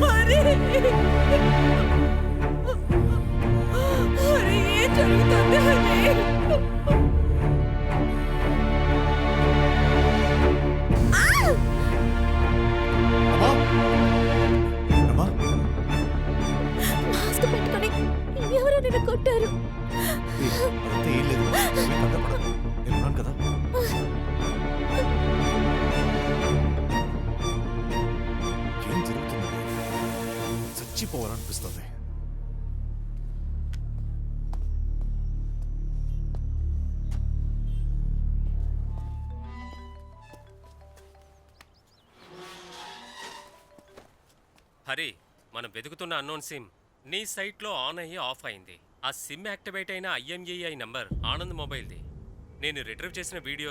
హరి హరి ఏం జరుగుతుంది హరి? మాస్క్ పెట్టుకొని ఎవరో నిన్ను కొట్టారు. కదా ఏం జరుగుతుంది? చచ్చిపోవాలనిపిస్తుంది. హరి, మనం వెతుకుతున్న అన్నోన్ సిమ్ నీ సైట్లో ఆన్ అయ్యి ఆఫ్ అయింది. ఆ సిమ్ యాక్టివేట్ అయిన IMEI నంబర్ ఆనంద్ మొబైల్ది. నేను రిట్రీవ్ చేసిన వీడియో